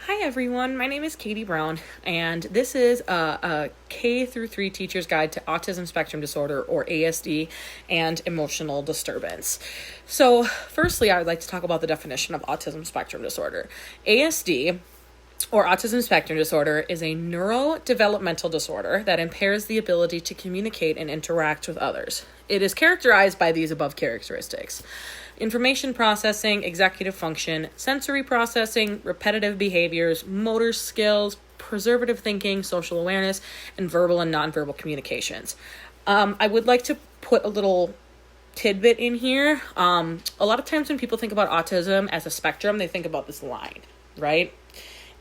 Hi everyone, my name is Katie Brown, and this is a K-3 teacher's guide to autism spectrum disorder, or ASD, and emotional disturbance. So, firstly, I would like to talk about the definition of autism spectrum disorder. ASD, or autism spectrum disorder, is a neurodevelopmental disorder that impairs the ability to communicate and interact with others. It is characterized by these above characteristics: information processing, executive function, sensory processing, repetitive behaviors, motor skills, preservative thinking, social awareness, and verbal and nonverbal communications. I would like to put a little tidbit in here. A lot of times when people think about autism as a spectrum, they think about this line, right?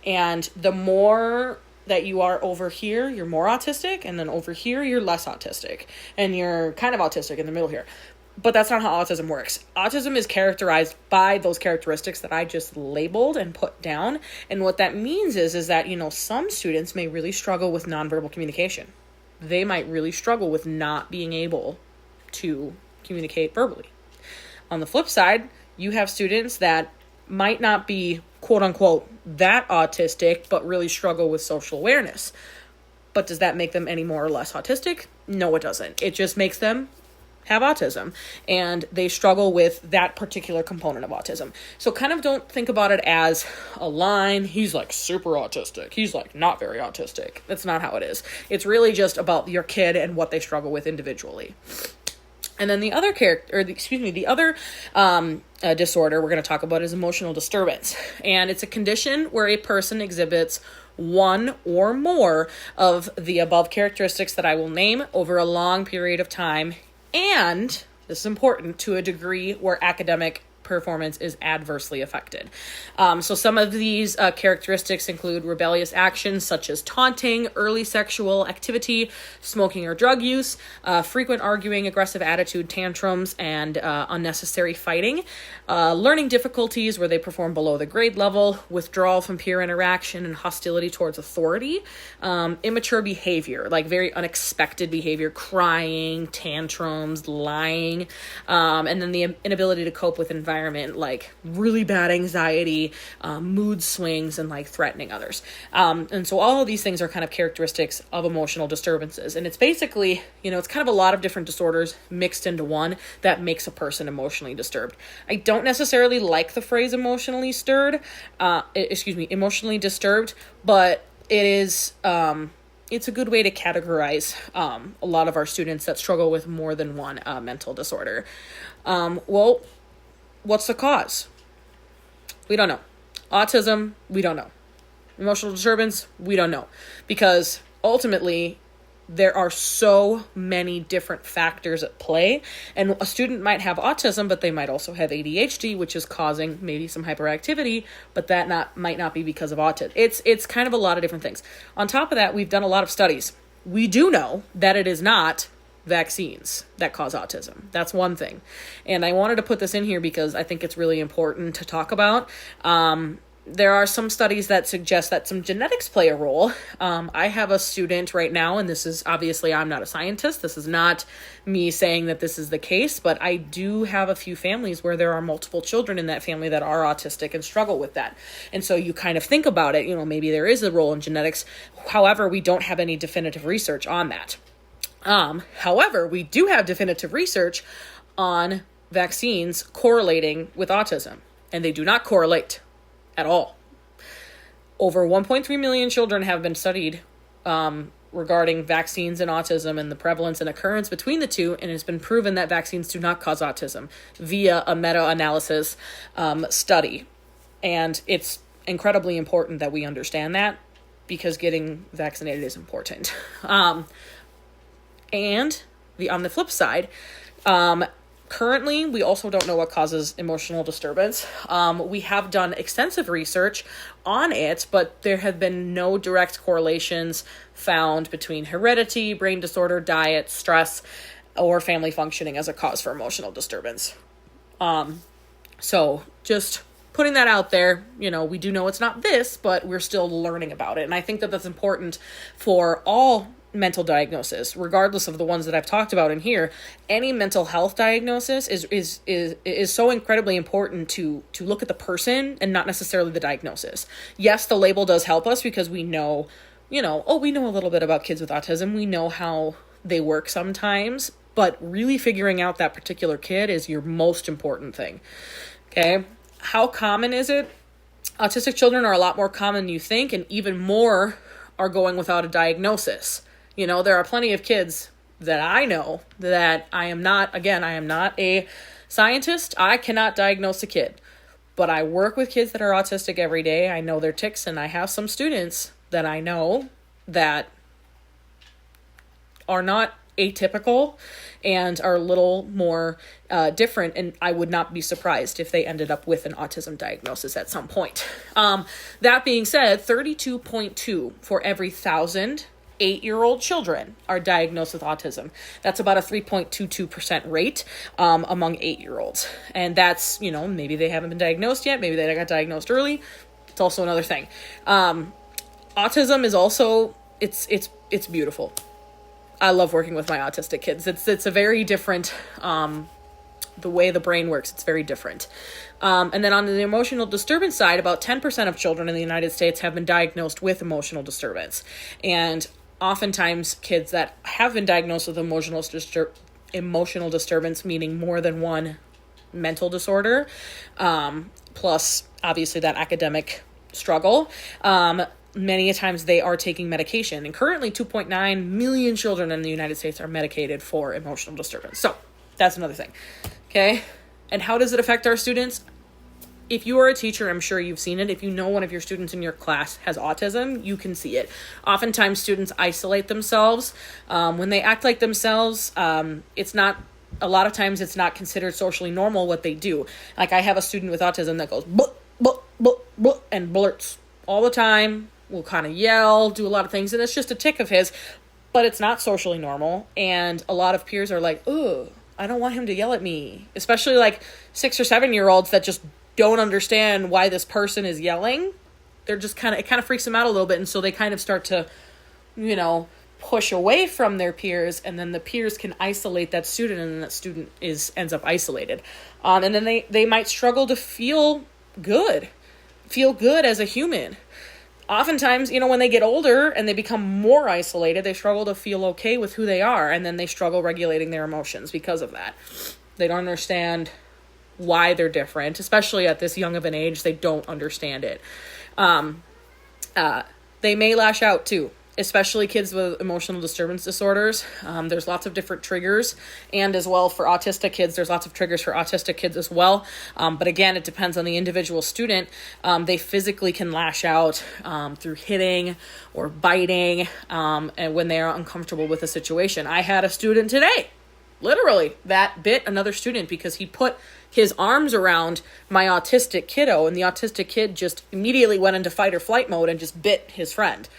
And the more that you are over here, you're more autistic, and then over here, you're less autistic, and you're kind of autistic in the middle here. But that's not how autism works. Autism is characterized by those characteristics that I just labeled and put down. And what that means is that, some students may really struggle with nonverbal communication. They might really struggle with not being able to communicate verbally. On the flip side, you have students that might not be, quote unquote, that autistic, but really struggle with social awareness. But does that make them any more or less autistic? No, it doesn't. It just makes them have autism, and they struggle with that particular component of autism. So kind of don't think about it as a line. He's like super autistic. He's like not very autistic. That's not how it is. It's really just about your kid and what they struggle with individually. And then the other disorder we're going to talk about is emotional disturbance. And it's a condition where a person exhibits one or more of the above characteristics that I will name over a long period of time. And this is important, to a degree where academic performance is adversely affected. So some of these characteristics include rebellious actions such as taunting, early sexual activity, smoking or drug use, frequent arguing, aggressive attitude, tantrums, and unnecessary fighting, learning difficulties where they perform below the grade level, withdrawal from peer interaction, and hostility towards authority, immature behavior, like very unexpected behavior, crying, tantrums, lying, and then the inability to cope with environment, like really bad anxiety, mood swings, and like threatening others. And so all of these things are kind of characteristics of emotional disturbances. And it's basically, it's kind of a lot of different disorders mixed into one that makes a person emotionally disturbed. I don't necessarily like the phrase emotionally disturbed, but it is, it's a good way to categorize a lot of our students that struggle with more than one mental disorder. What's the cause? We don't know. Autism, we don't know. Emotional disturbance, we don't know. Because ultimately, there are so many different factors at play. And a student might have autism, but they might also have ADHD, which is causing maybe some hyperactivity, but that might not be because of autism. It's kind of a lot of different things. On top of that, we've done a lot of studies. We do know that it is not vaccines that cause autism. That's one thing. And I wanted to put this in here because I think it's really important to talk about. There are some studies that suggest that some genetics play a role. I have a student right now, and this is obviously, I'm not a scientist. This is not me saying that this is the case, but I do have a few families where there are multiple children in that family that are autistic and struggle with that. And so you kind of think about it, maybe there is a role in genetics. However, we don't have any definitive research on that. However, we do have definitive research on vaccines correlating with autism, and they do not correlate at all. Over 1.3 million children have been studied regarding vaccines and autism and the prevalence and occurrence between the two, and it's been proven that vaccines do not cause autism via a meta-analysis study. And it's incredibly important that we understand that, because getting vaccinated is important. And on the flip side, currently, we also don't know what causes emotional disturbance. We have done extensive research on it, but there have been no direct correlations found between heredity, brain disorder, diet, stress, or family functioning as a cause for emotional disturbance. So just putting that out there, we do know it's not this, but we're still learning about it. And I think that that's important for all mental diagnosis, regardless of the ones that I've talked about in here, any mental health diagnosis is so incredibly important to look at the person and not necessarily the diagnosis. Yes, the label does help us because we know, we know a little bit about kids with autism. We know how they work sometimes, but really figuring out that particular kid is your most important thing. Okay. How common is it? Autistic children are a lot more common than you think, and even more are going without a diagnosis. There are plenty of kids that I know that I am not a scientist. I cannot diagnose a kid, but I work with kids that are autistic every day. I know their tics, and I have some students that I know that are not atypical and are a little more different, and I would not be surprised if they ended up with an autism diagnosis at some point. That being said, 32.2 for every 1,000 8-year-old children are diagnosed with autism. That's about a 3.22% rate among 8-year-olds. And that's, maybe they haven't been diagnosed yet. Maybe they got diagnosed early. It's also another thing. Autism is also, it's beautiful. I love working with my autistic kids. It's a very different, the way the brain works, it's very different. And then on the emotional disturbance side, about 10% of children in the United States have been diagnosed with emotional disturbance. And oftentimes kids that have been diagnosed with emotional disturbance, meaning more than one mental disorder, plus obviously that academic struggle, many a times they are taking medication. And currently 2.9 million children in the United States are medicated for emotional disturbance. So that's another thing. Okay. And how does it affect our students? If you are a teacher, I'm sure you've seen it. If you know one of your students in your class has autism, you can see it. Oftentimes students isolate themselves. When they act like themselves, a lot of times it's not considered socially normal what they do. Like I have a student with autism that goes, blah, blah, blah, blah, and blurts all the time, will kind of yell, do a lot of things. And it's just a tic of his, but it's not socially normal. And a lot of peers are like, oh, I don't want him to yell at me. Especially like 6 or 7-year-olds that just don't understand why this person is yelling. They're just it kind of freaks them out a little bit. And so they kind of start to, push away from their peers, and then the peers can isolate that student, and then that student ends up isolated. And then they might struggle to feel good as a human. Oftentimes, when they get older and they become more isolated, they struggle to feel okay with who they are, and then they struggle regulating their emotions because of that. They don't understand why they're different, especially at this young of an age. They don't understand it. They may lash out too, especially kids with emotional disturbance disorders. There's lots of different triggers, and as well for autistic kids, there's lots of triggers for autistic kids as well. But again, it depends on the individual student. They physically can lash out through hitting or biting, and when they are uncomfortable with a situation. I had a student today, literally, that bit another student because he put his arms around my autistic kiddo, and the autistic kid just immediately went into fight or flight mode and just bit his friend.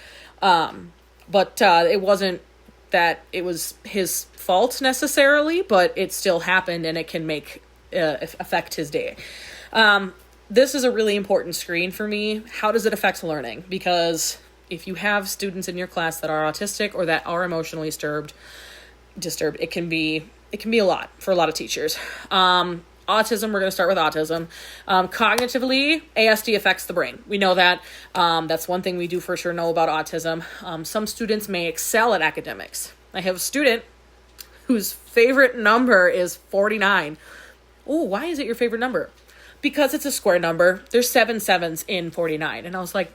But it wasn't that it was his fault necessarily, but it still happened, and it can affect his day. This is a really important screen for me. How does it affect learning? Because if you have students in your class that are autistic or that are emotionally disturbed, it can be a lot for a lot of teachers. Autism, we're going to start with autism. Cognitively, ASD affects the brain. We know that. That's one thing we do for sure know about autism. Some students may excel at academics. I have a student whose favorite number is 49. Oh, why is it your favorite number? Because it's a square number. There's 7 sevens in 49. And I was like,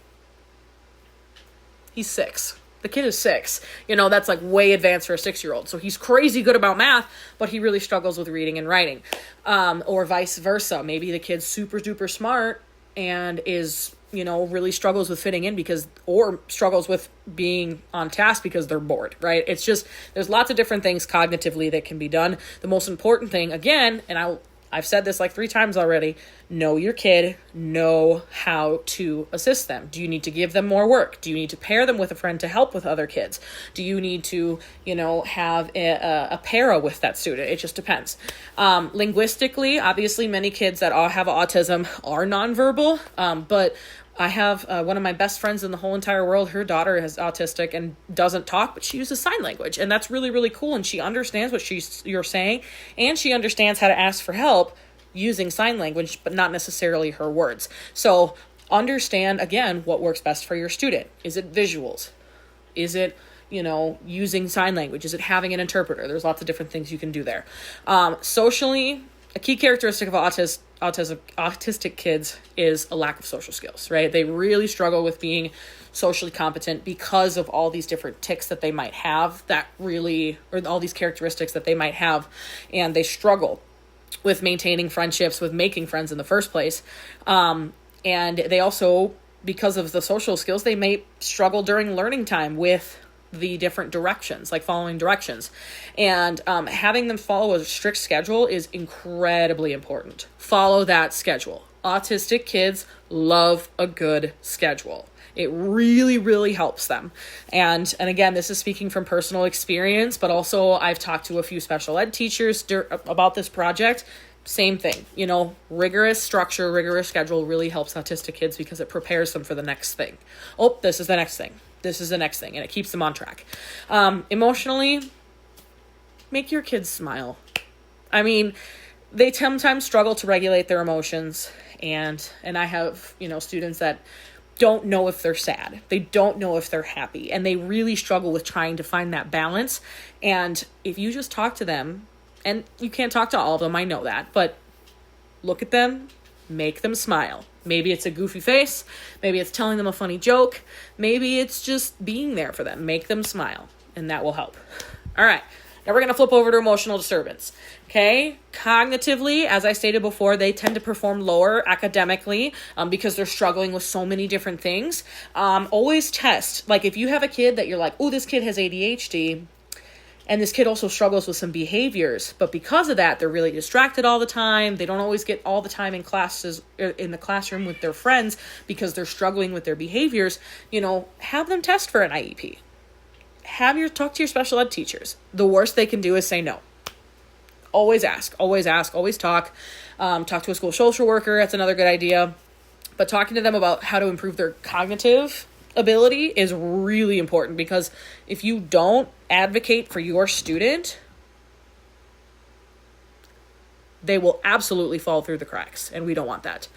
he's 6. The kid is 6. That's like way advanced for a 6-year-old. So he's crazy good about math, but he really struggles with reading and writing. Or vice versa. Maybe the kid's super duper smart and is, really struggles with fitting in or struggles with being on task because they're bored, right? It's just, there's lots of different things cognitively that can be done. The most important thing, again, and I've said this like 3 times already, know your kid, know how to assist them. Do you need to give them more work? Do you need to pair them with a friend to help with other kids? Do you need to, have a para with that student? It just depends. Linguistically, obviously many kids that have autism are nonverbal, but I have one of my best friends in the whole entire world. Her daughter is autistic and doesn't talk, but she uses sign language. And that's really, really cool. And she understands what you're saying. And she understands how to ask for help using sign language, but not necessarily her words. So understand, again, what works best for your student. Is it visuals? Is it, using sign language? Is it having an interpreter? There's lots of different things you can do there. Socially, a key characteristic of autistic kids is a lack of social skills, right? They really struggle with being socially competent because of all these different tics that they might have or all these characteristics that they might have, and they struggle with maintaining friendships, with making friends in the first place. And they also, because of the social skills, they may struggle during learning time with the different directions, like following directions. And having them follow a strict schedule is incredibly important. Follow that schedule. Autistic kids love a good schedule. It really, really helps them. And again, this is speaking from personal experience, but also I've talked to a few special ed teachers about this project. Same thing, rigorous structure, rigorous schedule really helps autistic kids because it prepares them for the next thing. Oh, this is the next thing. This is the next thing, and it keeps them on track. Emotionally, make your kids smile. I mean, they sometimes struggle to regulate their emotions, and I have, students that don't know if they're sad. They don't know if they're happy, and they really struggle with trying to find that balance. And if you just talk to them, and you can't talk to all of them, I know that, but look at them, make them smile. Maybe it's a goofy face. Maybe it's telling them a funny joke. Maybe it's just being there for them. Make them smile, and that will help. All right. Now we're going to flip over to emotional disturbance. Okay. Cognitively, as I stated before, they tend to perform lower academically because they're struggling with so many different things. Always test. Like if you have a kid that you're like, oh, this kid has ADHD, and this kid also struggles with some behaviors, but because of that, they're really distracted all the time. They don't always get all the time in classes, in the classroom with their friends because they're struggling with their behaviors. Have them test for an IEP. Talk to your special ed teachers. The worst they can do is say no. Always ask, always talk. Talk to a school social worker. That's another good idea. But talking to them about how to improve their cognitive ability is really important, because if you don't advocate for your student, they will absolutely fall through the cracks, and we don't want that.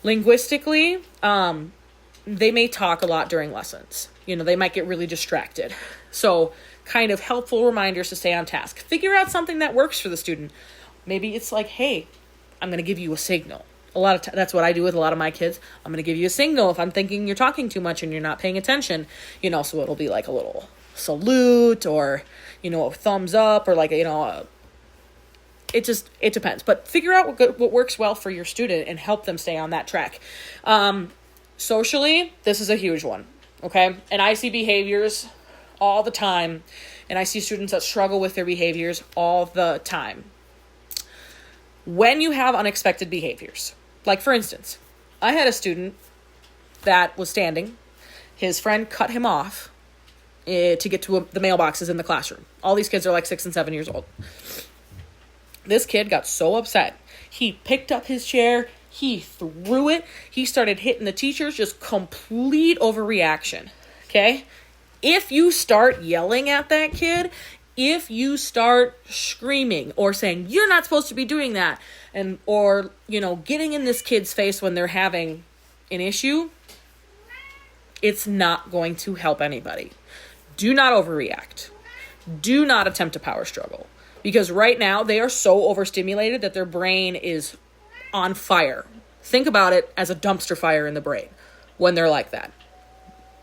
Linguistically, they may talk a lot during lessons. They might get really distracted. So kind of helpful reminders to stay on task. Figure out something that works for the student. Maybe it's like, hey, I'm going to give you a signal. That's what I do with a lot of my kids. I'm going to give you a signal if I'm thinking you're talking too much and you're not paying attention, so it'll be like a little salute or, a thumbs up or like, it depends, but figure out what works well for your student and help them stay on that track. Socially, this is a huge one. Okay. And I see behaviors all the time, and I see students that struggle with their behaviors all the time. When you have unexpected behaviors, like for instance, I had a student that was standing. His friend cut him off to get to the mailboxes in the classroom. All these kids are like 6 and 7 years old. This kid got so upset. He picked up his chair. He threw it. He started hitting the teachers. Just complete overreaction. Okay? If you start yelling at that kid, if you start screaming or saying, you're not supposed to be doing that, or getting in this kid's face when they're having an issue, it's not going to help anybody. Do not overreact. Do not attempt a power struggle, because right now they are so overstimulated that their brain is on fire. Think about it as a dumpster fire in the brain when they're like that.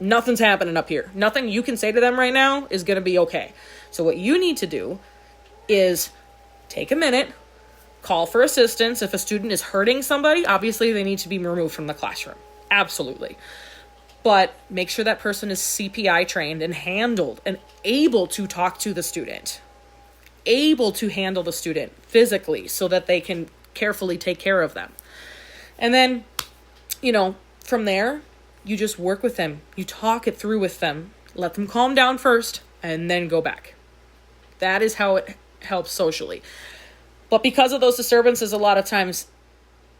Nothing's happening up here. Nothing you can say to them right now is going to be okay. So what you need to do is take a minute, call for assistance. If a student is hurting somebody, obviously they need to be removed from the classroom. Absolutely. But make sure that person is CPI trained and handled and able to talk to the student, able to handle the student physically so that they can carefully take care of them. And then, from there, you just work with them. You talk it through with them. Let them calm down first and then go back. That is how it helps socially. But because of those disturbances, a lot of times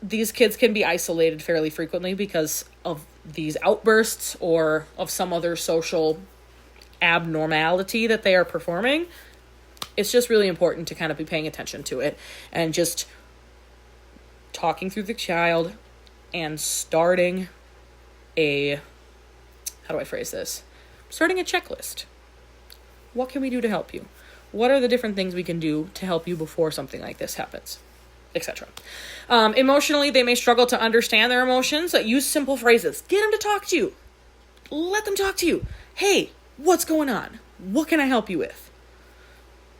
these kids can be isolated fairly frequently because of these outbursts or of some other social abnormality that they are performing. It's just really important to kind of be paying attention to it and just talking through the child and starting a, how do I phrase this? Starting a checklist. What can we do to help you? What are the different things we can do to help you before something like this happens? Etc. Emotionally, they may struggle to understand their emotions. Use simple phrases. Get them to talk to you. Let them talk to you. Hey, what's going on? What can I help you with?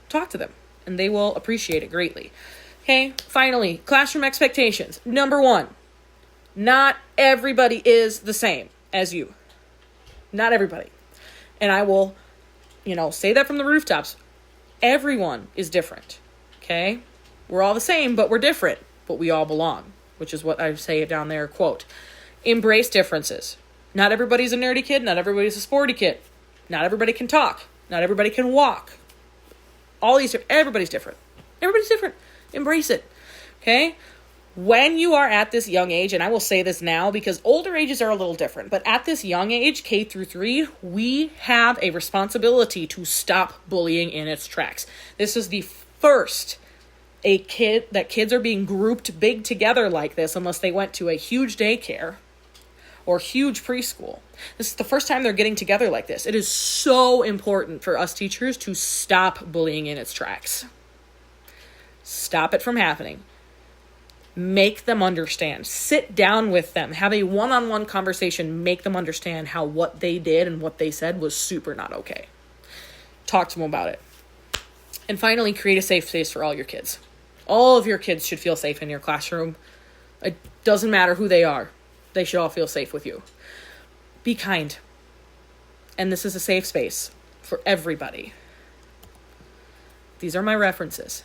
Talk to them, and they will appreciate it greatly. Okay, finally, classroom expectations. Number 1, not everybody is the same as you. Not everybody. And I will, say that from the rooftops. Everyone is different. Okay? We're all the same, but we're different. But we all belong, which is what I say down there, quote. Embrace differences. Not everybody's a nerdy kid. Not everybody's a sporty kid. Not everybody can talk. Not everybody can walk. Everybody's different. Everybody's different. Embrace it. Okay? When you are at this young age, and I will say this now because older ages are a little different, but at this young age, K-3, we have a responsibility to stop bullying in its tracks. This is the first kids are being grouped big together like this unless they went to a huge daycare or huge preschool. This is the first time they're getting together like this. It is so important for us teachers to stop bullying in its tracks. Stop it from happening. Make them understand. Sit down with them. Have a one-on-one conversation. Make them understand how what they did and what they said was super not okay. Talk to them about it. And finally, create a safe space for all your kids. All of your kids should feel safe in your classroom. It doesn't matter who they are. They should all feel safe with you. Be kind. And this is a safe space for everybody. These are my references.